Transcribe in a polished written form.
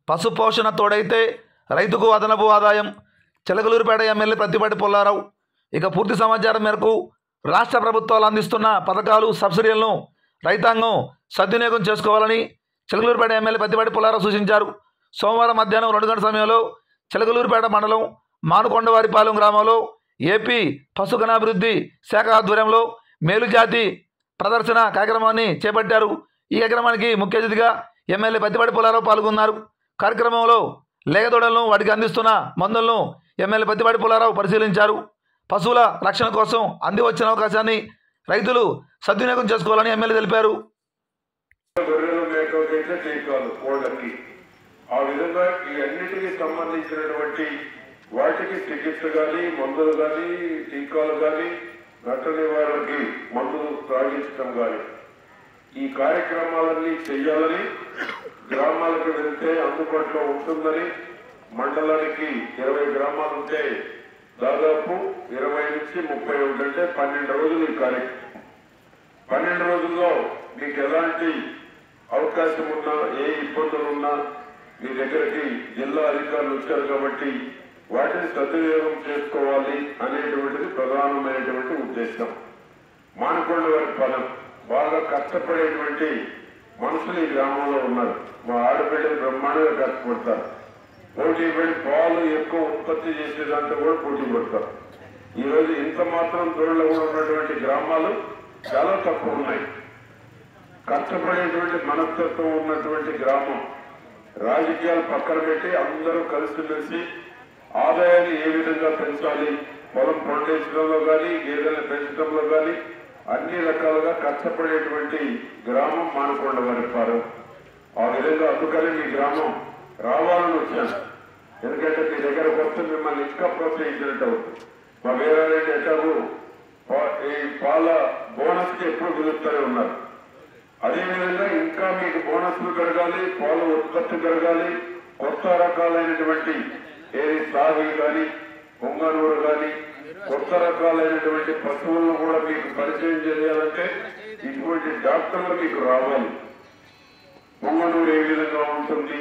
పశు పోషణ తోడైతే రైతుకు అదనపు ఆదాయం. చిలకలూరిపేట ఎమ్మెల్యే ప్రత్తిపాటి పుల్లారావు. ఇక పూర్తి సమాచారం మేరకు రాష్ట్ర ప్రభుత్వాలు అందిస్తున్న పథకాలు, సబ్సిడీలను రైతాంగం సద్వినియోగం చేసుకోవాలని చిలకలూరిపేట ఎమ్మెల్యే ప్రత్తిపాటి పుల్లారావు సూచించారు. సోమవారం మధ్యాహ్నం 2 గంటల సమయంలో చిలకలూరిపేట మండలం మానుకొండవారిపాలెం గ్రామంలో ఏపీ పశుగణాభివృద్ధి శాఖ ఆధ్వర్యంలో మేలుజాతి ప్రదర్శన కార్యక్రమాన్ని చేపట్టారు. ఈ కార్యక్రమానికి ముఖ్య అతిథిగా ఎమ్మెల్యే ప్రత్తిపాటి పుల్లారావు పాల్గొన్నారు. కార్యక్రమంలో లేగదొడలను, వాటికి అందిస్తున్న మందులను ఎమ్మెల్యే ప్రత్తిపాటి పుల్లారావు పరిశీలించారు. పశువుల రక్షణ కోసం అంది వచ్చిన అవకాశాన్ని రైతులు సద్వినియోగం చేసుకోవాలని ఎమ్మెల్యే తెలిపారు. ఆ విధంగా ఈ అన్నిటికీ సంబంధించినటువంటి వాటికి చికిత్స కానీ, మందులు కానీ, టీకాలు కానీ, నష్ట నివారణకి మందులు త్రాగించడం కానీ ఈ కార్యక్రమాలన్నీ చేయాలని, గ్రామాలకు వెళ్తే అందుబాటులో ఉంటుందని, మండలానికి 20 గ్రామాలు ఉంటే దాదాపు 20 నుంచి 30 అంటే 12 రోజులు ఈ కార్యక్రమం. 12 రోజుల్లో మీకు ఎలాంటి అవకాశం ఉన్నా, ఏ ఇబ్బందులు ఉన్నా మీ దగ్గరికి జిల్లా అధికారులు వచ్చారు కాబట్టి వాటిని సద్వినియోగం చేసుకోవాలి అనేటువంటిది ప్రధానమైనటువంటి ఉద్దేశం. మానుకొండ వారి ఫలం బాగా కష్టపడేటువంటి మనుషులు ఈ గ్రామంలో ఉన్నారు. మా ఆడబిడ్డలు బ్రహ్మాండంగా కష్టపడతారు. పోటీ పడి పాలు ఎక్కువ ఉత్పత్తి చేసేదాంట్లో కూడా పోటీ పడతారు. ఈరోజు ఇంత మాత్రం దూరంలో కూడా ఉన్నటువంటి గ్రామాలు చాలా తక్కువ ఉన్నాయి. కష్టపడేటువంటి మనస్తత్వం ఉన్నటువంటి గ్రామం. రాజకీయాలు పక్కన పెట్టి అందరూ కలిసిమెలిసి ఆదాయాన్ని ఏ విధంగా పెంచాలి, పొలం పండించడంలో కానీ, గేదెలను పెంచడంలో కానీ అన్ని రకాలుగా కష్టపడేటువంటి గ్రామం మానుకొండవారిపాలెం. ఆ విధంగా అందుకని మీ గ్రామం రావాలని వచ్చాను. ఎందుకంటే మీ దగ్గరకు వస్తే మిమ్మల్ని ఇంకా ప్రోత్సహించినట్టు అవుతుంది. మా వీరారెడ్డి ఎట్లాగూ ఈ పాల బోనస్కి ఎప్పుడు పిలుస్తూనే ఉన్నారు. అదేవిధంగా ఇంకా మీకు బోనస్లు పెరగాలి, పాల ఉత్పత్తి పెరగాలి, కొత్త రకాలైనటువంటి ఏది సాగు కానీ, పొంగనూరు కానీ, కొత్త రకాలైనటువంటి పశువులను కూడా మీకు పరిచయం చేయాలంటే ఇటువంటి డాక్టర్లు మీకు రావాలి. పొంగనూరు ఏ విధంగా ఉంటుంది,